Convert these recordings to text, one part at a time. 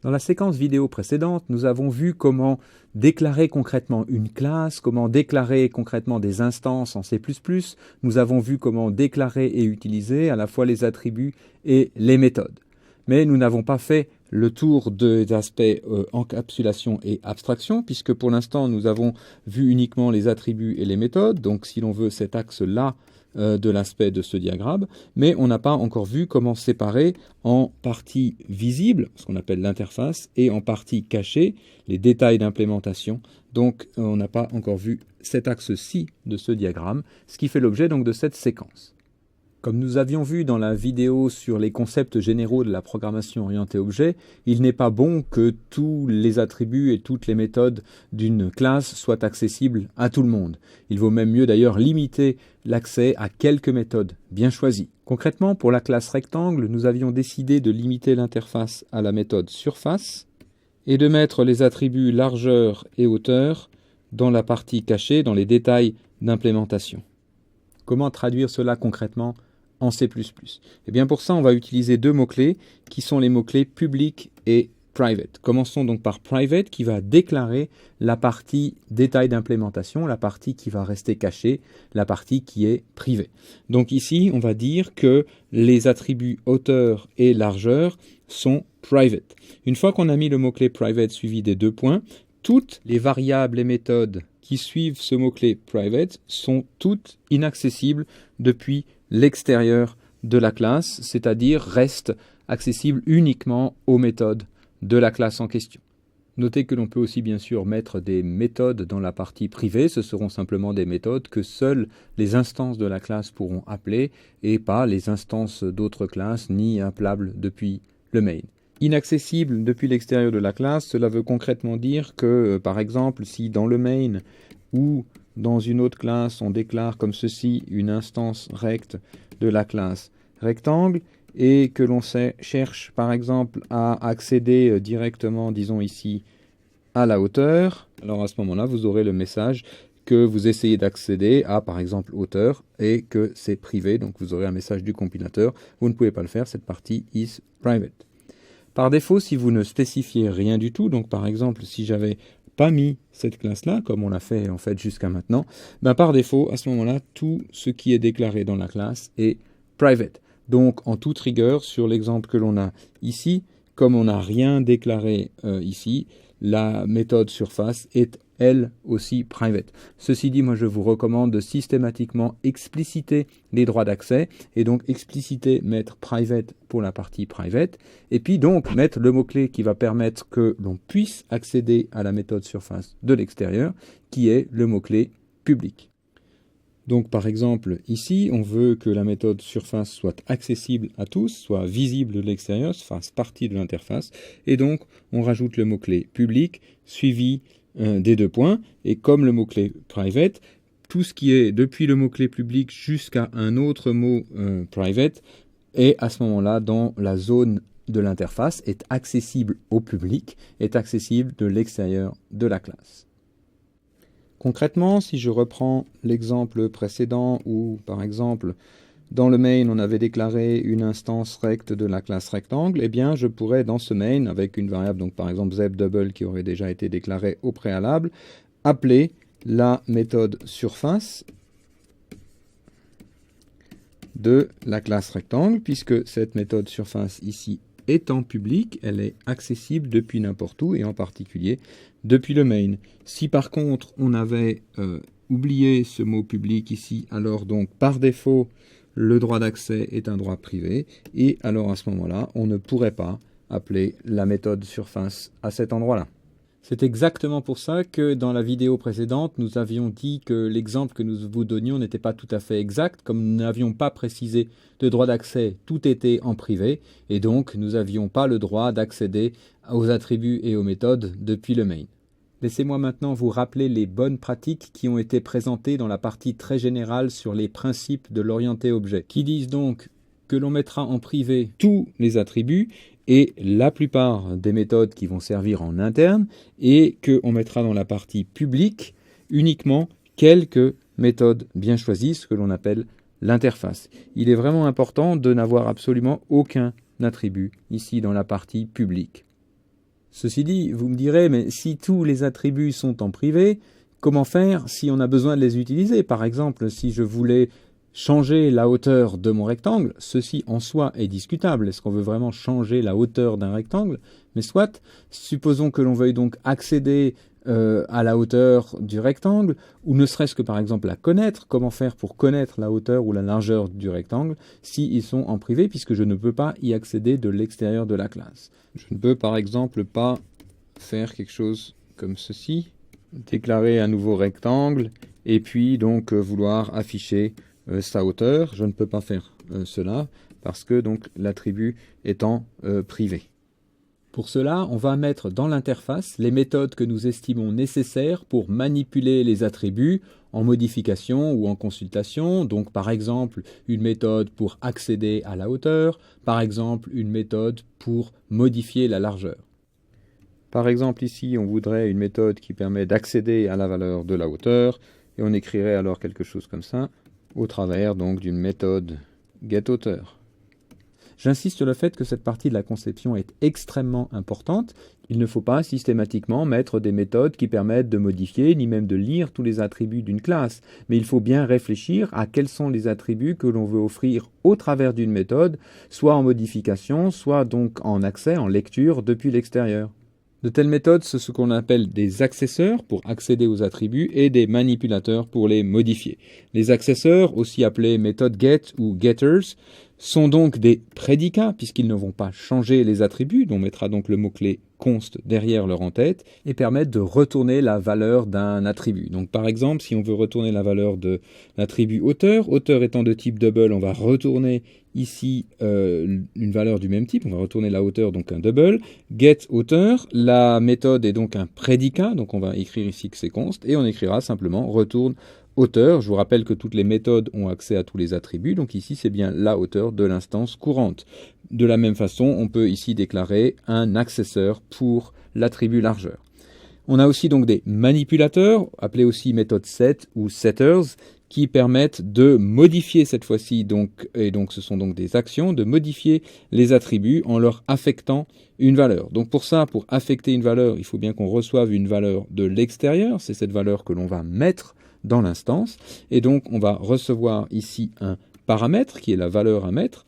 Dans la séquence vidéo précédente, nous avons vu comment déclarer concrètement une classe, comment déclarer concrètement des instances en C++. Nous avons vu comment déclarer et utiliser à la fois les attributs et les méthodes. Mais nous n'avons pas fait le tour des aspects encapsulation et abstraction, puisque pour l'instant nous avons vu uniquement les attributs et les méthodes, donc si l'on veut cet axe-là de l'aspect de ce diagramme, mais on n'a pas encore vu comment séparer en partie visible, ce qu'on appelle l'interface, et en partie cachée, les détails d'implémentation. Donc on n'a pas encore vu cet axe-ci de ce diagramme, ce qui fait l'objet donc de cette séquence. Comme nous avions vu dans la vidéo sur les concepts généraux de la programmation orientée objet, il n'est pas bon que tous les attributs et toutes les méthodes d'une classe soient accessibles à tout le monde. Il vaut même mieux d'ailleurs limiter l'accès à quelques méthodes bien choisies. Concrètement, pour la classe rectangle, nous avions décidé de limiter l'interface à la méthode surface et de mettre les attributs largeur et hauteur dans la partie cachée, dans les détails d'implémentation. Comment traduire cela concrètement en C++? Eh bien pour ça, on va utiliser deux mots-clés qui sont les mots-clés public et private. Commençons donc par private qui va déclarer la partie détail d'implémentation, la partie qui va rester cachée, la partie qui est privée. Donc ici, on va dire que les attributs hauteur et largeur sont private. Une fois qu'on a mis le mot-clé private suivi des deux points, toutes les variables et méthodes qui suivent ce mot-clé private sont toutes inaccessibles depuis l'extérieur de la classe, c'est-à-dire restent accessibles uniquement aux méthodes de la classe en question. Notez que l'on peut aussi bien sûr mettre des méthodes dans la partie privée, ce seront simplement des méthodes que seules les instances de la classe pourront appeler et pas les instances d'autres classes ni appelables depuis le main. Inaccessible depuis l'extérieur de la classe, cela veut concrètement dire que, par exemple, si dans le main ou dans une autre classe, on déclare comme ceci une instance rect de la classe rectangle et que l'on cherche, par exemple, à accéder directement, disons ici, à la hauteur, alors à ce moment-là, vous aurez le message que vous essayez d'accéder à, par exemple, hauteur et que c'est privé, donc vous aurez un message du compilateur. Vous ne pouvez pas le faire, cette partie is private. Par défaut, si vous ne spécifiez rien du tout, donc par exemple, si j'avais pas mis cette classe-là, comme on l'a fait en fait jusqu'à maintenant, ben par défaut, à ce moment-là, tout ce qui est déclaré dans la classe est private. Donc, en toute rigueur, sur l'exemple que l'on a ici, comme on n'a rien déclaré ici, la méthode surface est elle aussi private. Ceci dit, moi je vous recommande de systématiquement expliciter les droits d'accès et donc expliciter mettre private pour la partie private et puis donc mettre le mot-clé qui va permettre que l'on puisse accéder à la méthode surface de l'extérieur qui est le mot-clé public. Donc par exemple ici on veut que la méthode surface soit accessible à tous, soit visible de l'extérieur, fasse partie de l'interface et donc on rajoute le mot-clé public suivi des deux points, et comme le mot-clé private, tout ce qui est depuis le mot-clé public jusqu'à un autre mot private est à ce moment-là dans la zone de l'interface, est accessible au public, est accessible de l'extérieur de la classe. Concrètement, si je reprends l'exemple précédent où, par exemple, dans le main, on avait déclaré une instance rect de la classe rectangle, eh bien, je pourrais, dans ce main, avec une variable, donc par exemple zDouble qui aurait déjà été déclarée au préalable, appeler la méthode surface de la classe rectangle, puisque cette méthode surface ici étant publique, elle est accessible depuis n'importe où, et en particulier depuis le main. Si par contre, on avait oublié ce mot public ici, alors donc, par défaut, le droit d'accès est un droit privé, et alors à ce moment-là, on ne pourrait pas appeler la méthode surface à cet endroit-là. C'est exactement pour ça que dans la vidéo précédente, nous avions dit que l'exemple que nous vous donnions n'était pas tout à fait exact, comme nous n'avions pas précisé de droit d'accès, tout était en privé, et donc nous n'avions pas le droit d'accéder aux attributs et aux méthodes depuis le main. Laissez-moi maintenant vous rappeler les bonnes pratiques qui ont été présentées dans la partie très générale sur les principes de l'orienté objet, qui disent donc que l'on mettra en privé tous les attributs et la plupart des méthodes qui vont servir en interne, et qu'on mettra dans la partie publique uniquement quelques méthodes bien choisies, ce que l'on appelle l'interface. Il est vraiment important de n'avoir absolument aucun attribut ici dans la partie publique. Ceci dit, vous me direz, mais si tous les attributs sont en privé, comment faire si on a besoin de les utiliser? Par exemple, si je voulais changer la hauteur de mon rectangle, ceci en soi est discutable. Est-ce qu'on veut vraiment changer la hauteur d'un rectangle? Mais soit, supposons que l'on veuille donc accéder à la hauteur du rectangle, ou ne serait-ce que par exemple la connaître. Comment faire pour connaître la hauteur ou la largeur du rectangle s'ils sont en privé, puisque je ne peux pas y accéder de l'extérieur de la classe. Je ne peux par exemple pas faire quelque chose comme ceci, déclarer un nouveau rectangle, et puis donc vouloir afficher sa hauteur. Je ne peux pas faire cela, parce que donc l'attribut étant privé. Pour cela, on va mettre dans l'interface les méthodes que nous estimons nécessaires pour manipuler les attributs en modification ou en consultation. Donc par exemple, une méthode pour accéder à la hauteur, par exemple une méthode pour modifier la largeur. Par exemple ici, on voudrait une méthode qui permet d'accéder à la valeur de la hauteur, et on écrirait alors quelque chose comme ça, au travers donc d'une méthode getHauteur. J'insiste sur le fait que cette partie de la conception est extrêmement importante. Il ne faut pas systématiquement mettre des méthodes qui permettent de modifier, ni même de lire tous les attributs d'une classe. Mais il faut bien réfléchir à quels sont les attributs que l'on veut offrir au travers d'une méthode, soit en modification, soit donc en accès, en lecture depuis l'extérieur. De telles méthodes, c'est ce qu'on appelle des accesseurs pour accéder aux attributs et des manipulateurs pour les modifier. Les accesseurs, aussi appelés méthodes get ou getters, sont donc des prédicats puisqu'ils ne vont pas changer les attributs, dont on mettra donc le mot-clé const derrière leur en-tête, et permettent de retourner la valeur d'un attribut. Donc par exemple, si on veut retourner la valeur de l'attribut hauteur, hauteur étant de type double, on va retourner ici une valeur du même type, on va retourner la hauteur, donc un double. Get hauteur, la méthode est donc un prédicat, donc on va écrire ici que c'est const, et on écrira simplement retourne hauteur. Je vous rappelle que toutes les méthodes ont accès à tous les attributs, donc ici c'est bien la hauteur de l'instance courante. De la même façon, on peut ici déclarer un accesseur pour l'attribut largeur. On a aussi donc des manipulateurs, appelés aussi méthodes set ou setters, qui permettent de modifier cette fois-ci, et donc ce sont donc des actions, de modifier les attributs en leur affectant une valeur. Donc pour ça, pour affecter une valeur, il faut bien qu'on reçoive une valeur de l'extérieur, c'est cette valeur que l'on va mettre dans l'instance, et donc on va recevoir ici un paramètre qui est la valeur à mettre,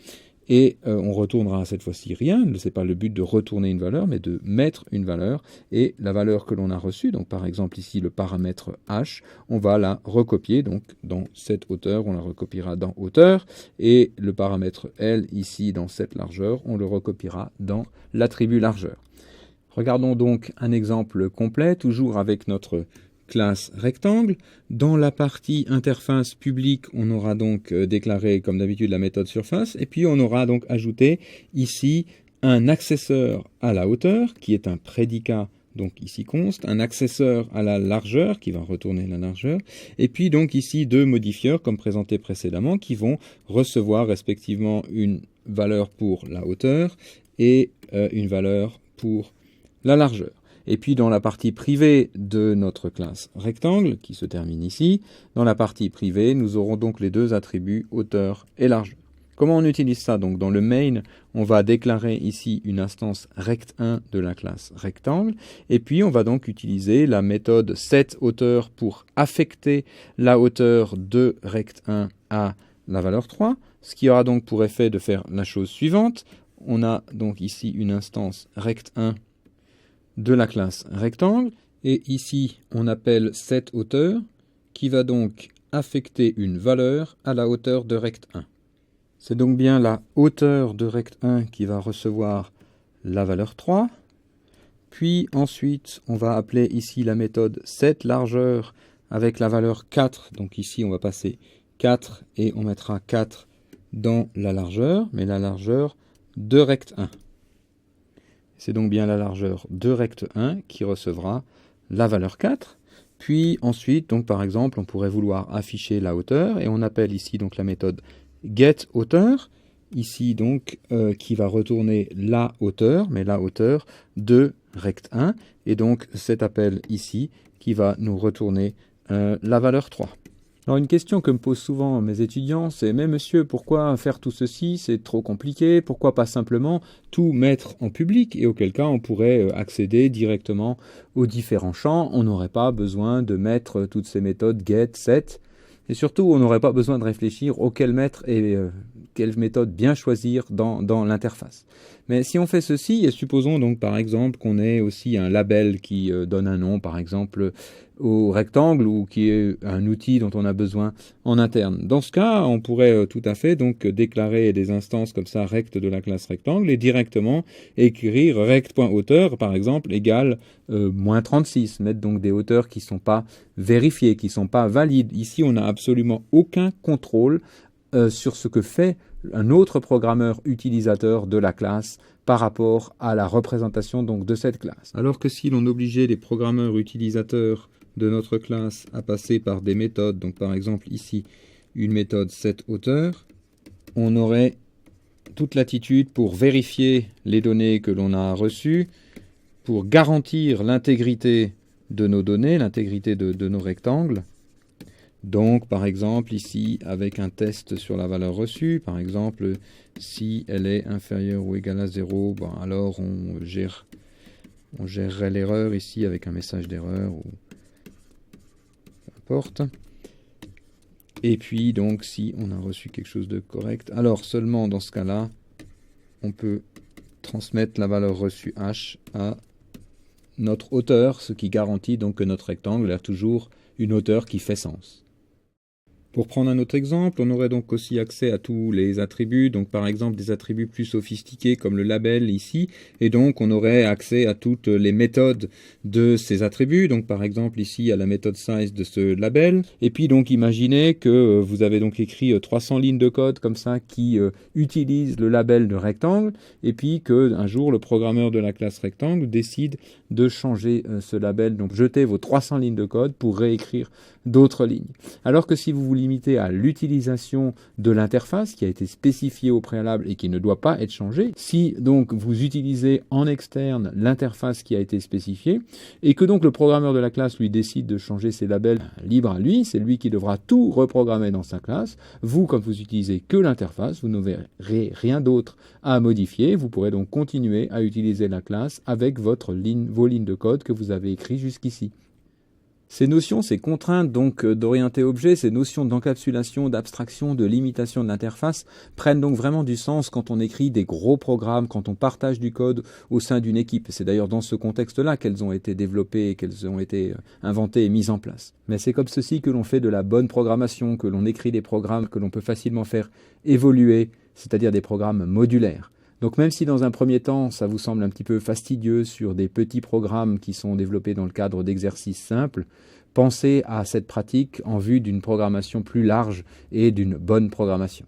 et on retournera cette fois-ci rien. Ce n'est pas le but de retourner une valeur, mais de mettre une valeur, et la valeur que l'on a reçue, donc par exemple ici le paramètre h, on va la recopier donc dans cette hauteur, on la recopiera dans hauteur, et le paramètre l ici dans cette largeur, on le recopiera dans l'attribut largeur. Regardons donc un exemple complet, toujours avec notre classe rectangle. Dans la partie interface publique, on aura donc déclaré comme d'habitude la méthode surface, et puis on aura donc ajouté ici un accesseur à la hauteur qui est un prédicat, donc ici const, un accesseur à la largeur qui va retourner la largeur, et puis donc ici deux modifieurs comme présenté précédemment qui vont recevoir respectivement une valeur pour la hauteur et une valeur pour la largeur. Et puis dans la partie privée de notre classe rectangle, qui se termine ici, dans la partie privée, nous aurons donc les deux attributs hauteur et largeur. Comment on utilise ça? Donc dans le main, on va déclarer ici une instance rect1 de la classe rectangle, et puis on va donc utiliser la méthode setHauteur pour affecter la hauteur de rect1 à la valeur 3, ce qui aura donc pour effet de faire la chose suivante. On a donc ici une instance rect1 de la classe rectangle, et ici on appelle setHauteur qui va donc affecter une valeur à la hauteur de rect1. C'est donc bien la hauteur de rect1 qui va recevoir la valeur 3, puis ensuite on va appeler ici la méthode setLargeur avec la valeur 4, donc ici on va passer 4 et on mettra 4 dans la largeur, mais la largeur de rect1. C'est donc bien la largeur de rect1 qui recevra la valeur 4. Puis ensuite, donc par exemple, on pourrait vouloir afficher la hauteur, et on appelle ici donc la méthode getHauteur, ici donc qui va retourner la hauteur, mais la hauteur de rect1, et donc cet appel ici qui va nous retourner la valeur 3. Alors une question que me posent souvent mes étudiants, c'est mais monsieur, pourquoi faire tout ceci? C'est trop compliqué. Pourquoi pas simplement tout mettre en public? Et auquel cas on pourrait accéder directement aux différents champs. On n'aurait pas besoin de mettre toutes ces méthodes get, set. Et surtout, on n'aurait pas besoin de réfléchir auquel mettre et quelle méthode bien choisir dans l'interface. Mais si on fait ceci, et supposons donc par exemple qu'on ait aussi un label qui donne un nom, par exemple au rectangle, ou qui est un outil dont on a besoin en interne. Dans ce cas, on pourrait tout à fait donc déclarer des instances comme ça rect de la classe rectangle et directement écrire rect.hauteur, par exemple, égale moins 36, mettre donc des hauteurs qui ne sont pas vérifiées, qui ne sont pas valides. Ici, on n'a absolument aucun contrôle sur ce que fait un autre programmeur utilisateur de la classe par rapport à la représentation donc de cette classe. Alors que si l'on obligeait les programmeurs utilisateurs de notre classe à passer par des méthodes, donc par exemple ici une méthode setHauteur, on aurait toute latitude pour vérifier les données que l'on a reçues, pour garantir l'intégrité de nos données, l'intégrité de nos rectangles. Donc, par exemple, ici, avec un test sur la valeur reçue, par exemple, si elle est inférieure ou égale à 0, bon, alors on gérerait l'erreur ici avec un message d'erreur, ou peu importe. Et puis, donc, si on a reçu quelque chose de correct, alors seulement dans ce cas-là, on peut transmettre la valeur reçue h à notre hauteur, ce qui garantit donc que notre rectangle a toujours une hauteur qui fait sens. Pour prendre un autre exemple, on aurait donc aussi accès à tous les attributs, donc par exemple des attributs plus sophistiqués comme le label ici, et donc on aurait accès à toutes les méthodes de ces attributs, donc par exemple ici à la méthode size de ce label, et puis donc imaginez que vous avez donc écrit 300 lignes de code comme ça qui utilisent le label de rectangle, et puis qu'un jour le programmeur de la classe rectangle décide de changer ce label, donc jetez vos 300 lignes de code pour réécrire d'autres lignes. Alors que si vous vous limitez à l'utilisation de l'interface qui a été spécifiée au préalable et qui ne doit pas être changée, si donc vous utilisez en externe l'interface qui a été spécifiée et que donc le programmeur de la classe lui décide de changer ses labels libre à lui, c'est lui qui devra tout reprogrammer dans sa classe. Vous, comme vous utilisez que l'interface, vous n'aurez rien d'autre à modifier. Vous pourrez donc continuer à utiliser la classe avec vos lignes de code que vous avez écrites jusqu'ici. Ces notions, ces contraintes donc d'orienter objet, ces notions d'encapsulation, d'abstraction, de limitation de l'interface prennent donc vraiment du sens quand on écrit des gros programmes, quand on partage du code au sein d'une équipe. C'est d'ailleurs dans ce contexte-là qu'elles ont été développées, qu'elles ont été inventées et mises en place. Mais c'est comme ceci que l'on fait de la bonne programmation, que l'on écrit des programmes que l'on peut facilement faire évoluer, c'est-à-dire des programmes modulaires. Donc même si dans un premier temps, ça vous semble un petit peu fastidieux sur des petits programmes qui sont développés dans le cadre d'exercices simples, pensez à cette pratique en vue d'une programmation plus large et d'une bonne programmation.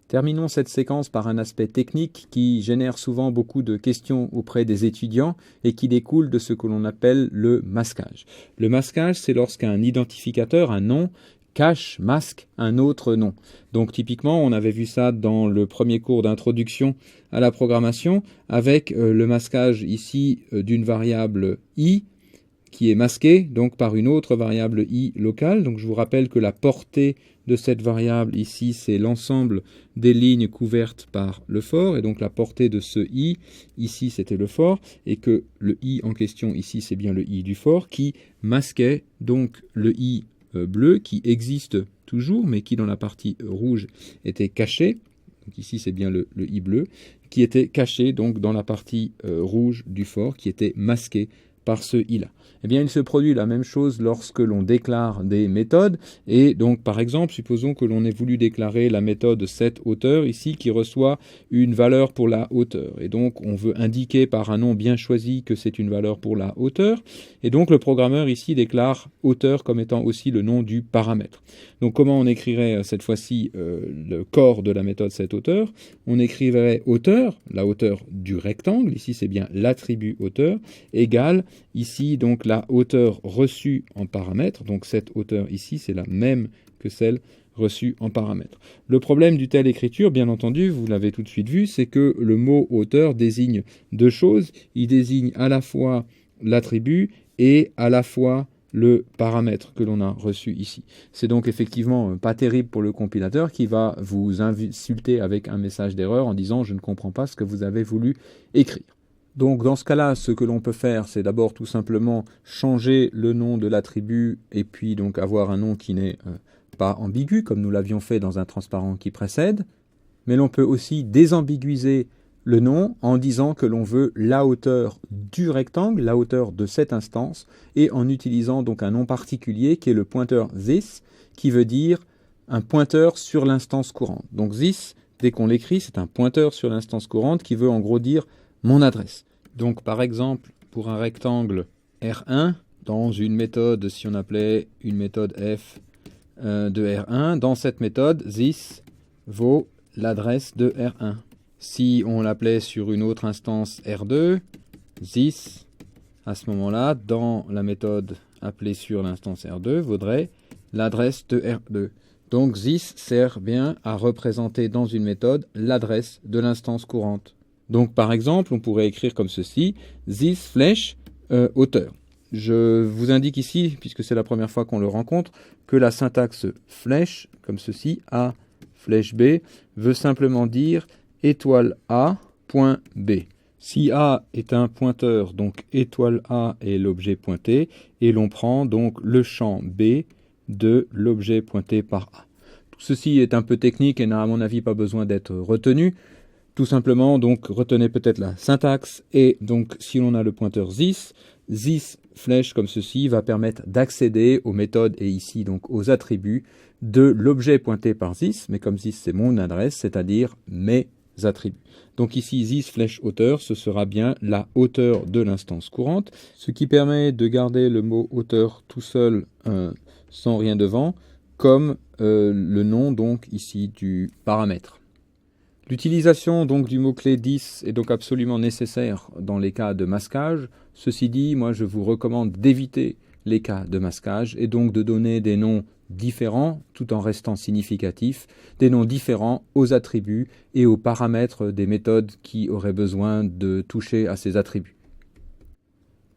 Terminons cette séquence par un aspect technique qui génère souvent beaucoup de questions auprès des étudiants et qui découle de ce que l'on appelle le masquage. Le masquage, c'est lorsqu'un identificateur, un nom, masque un autre nom. Donc typiquement, on avait vu ça dans le premier cours d'introduction à la programmation avec le masquage ici d'une variable i qui est masquée donc par une autre variable i locale. Donc je vous rappelle que la portée de cette variable ici, c'est l'ensemble des lignes couvertes par le for, et donc la portée de ce i, ici c'était le for, et que le i en question ici, c'est bien le i du for, qui masquait donc le i bleu qui existe toujours, mais qui dans la partie rouge était caché. Donc ici c'est bien le i bleu, qui était caché donc dans la partie rouge du for, qui était masqué par ce i-là. Eh bien, il se produit la même chose lorsque l'on déclare des méthodes. Et donc, par exemple, supposons que l'on ait voulu déclarer la méthode setHauteur ici qui reçoit une valeur pour la hauteur. Et donc, on veut indiquer par un nom bien choisi que c'est une valeur pour la hauteur. Et donc, le programmeur ici déclare hauteur comme étant aussi le nom du paramètre. Donc, comment on écrirait cette fois-ci le corps de la méthode setHauteur? On écrirait hauteur, la hauteur du rectangle, ici c'est bien l'attribut hauteur, égale ici donc la hauteur reçue en paramètre, donc cette hauteur ici c'est la même que celle reçue en paramètre. Le problème du telle écriture, bien entendu, vous l'avez tout de suite vu, c'est que le mot hauteur désigne deux choses. Il désigne à la fois l'attribut et à la fois le paramètre que l'on a reçu ici. C'est donc effectivement pas terrible pour le compilateur qui va vous insulter avec un message d'erreur en disant « je ne comprends pas ce que vous avez voulu écrire ». Donc dans ce cas-là, ce que l'on peut faire, c'est d'abord tout simplement changer le nom de l'attribut et puis donc avoir un nom qui n'est pas ambigu, comme nous l'avions fait dans un transparent qui précède. Mais l'on peut aussi désambiguiser le nom en disant que l'on veut la hauteur du rectangle, la hauteur de cette instance, et en utilisant donc un nom particulier qui est le pointeur this, qui veut dire un pointeur sur l'instance courante. Donc this, dès qu'on l'écrit, c'est un pointeur sur l'instance courante qui veut en gros dire mon adresse. Donc par exemple, pour un rectangle R1, dans une méthode, si on appelait une méthode f de R1, dans cette méthode, this vaut l'adresse de R1. Si on l'appelait sur une autre instance R2, this, à ce moment-là, dans la méthode appelée sur l'instance R2, vaudrait l'adresse de R2. Donc this sert bien à représenter dans une méthode l'adresse de l'instance courante. Donc par exemple, on pourrait écrire comme ceci, this flèche hauteur. Je vous indique ici, puisque c'est la première fois qu'on le rencontre, que la syntaxe flèche, comme ceci, A flèche B, veut simplement dire étoile A, point B. Si A est un pointeur, donc étoile A est l'objet pointé, et l'on prend donc le champ B de l'objet pointé par A. Tout ceci est un peu technique et n'a à mon avis pas besoin d'être retenu. Tout simplement, donc retenez peut-être la syntaxe, et donc si l'on a le pointeur this flèche comme ceci va permettre d'accéder aux méthodes et ici donc aux attributs de l'objet pointé par this, mais comme this c'est mon adresse, c'est-à-dire mes attributs. Donc ici, this flèche hauteur, ce sera bien la hauteur de l'instance courante, ce qui permet de garder le mot hauteur tout seul sans rien devant, comme le nom donc ici du paramètre. L'utilisation donc du mot-clé 10 est donc absolument nécessaire dans les cas de masquage. Ceci dit, moi je vous recommande d'éviter les cas de masquage et donc de donner des noms différents tout en restant significatifs, des noms différents aux attributs et aux paramètres des méthodes qui auraient besoin de toucher à ces attributs.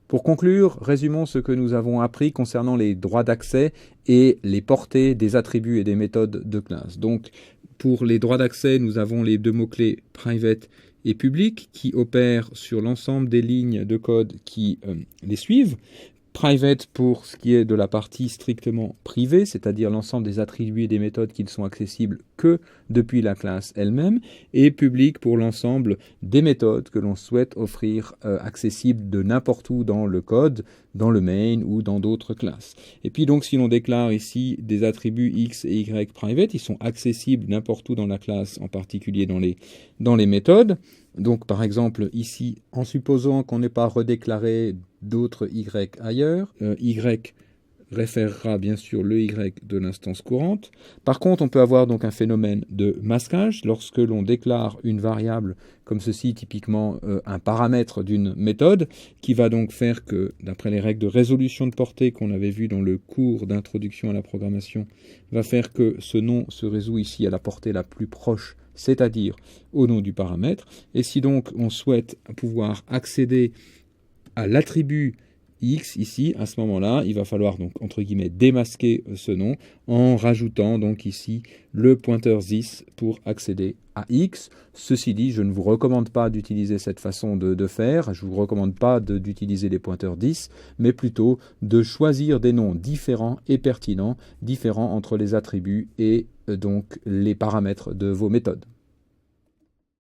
Pour conclure, résumons ce que nous avons appris concernant les droits d'accès et les portées des attributs et des méthodes de classe. Donc, pour les droits d'accès, nous avons les deux mots-clés private et public qui opèrent sur l'ensemble des lignes de code qui les suivent. Private pour ce qui est de la partie strictement privée, c'est-à-dire l'ensemble des attributs et des méthodes qui ne sont accessibles que depuis la classe elle-même, et public pour l'ensemble des méthodes que l'on souhaite offrir accessibles de n'importe où dans le code, dans le main ou dans d'autres classes. Et puis donc si l'on déclare ici des attributs X et Y private, ils sont accessibles n'importe où dans la classe, en particulier dans les méthodes. Donc par exemple ici, en supposant qu'on n'ait pas redéclaré d'autres Y ailleurs, Y référera bien sûr le Y de l'instance courante. Par contre, on peut avoir donc un phénomène de masquage lorsque l'on déclare une variable comme ceci, typiquement un paramètre d'une méthode, qui va donc faire que, d'après les règles de résolution de portée qu'on avait vues dans le cours d'introduction à la programmation, va faire que ce nom se résout ici à la portée la plus proche, c'est-à-dire au nom du paramètre. Et si donc on souhaite pouvoir accéder à l'attribut X ici, à ce moment-là, il va falloir donc entre guillemets démasquer ce nom en rajoutant donc ici le pointeur this pour accéder à X. Ceci dit, je ne vous recommande pas d'utiliser cette façon de faire, je ne vous recommande pas d'utiliser les pointeurs 10, mais plutôt de choisir des noms différents et pertinents, différents entre les attributs et donc les paramètres de vos méthodes.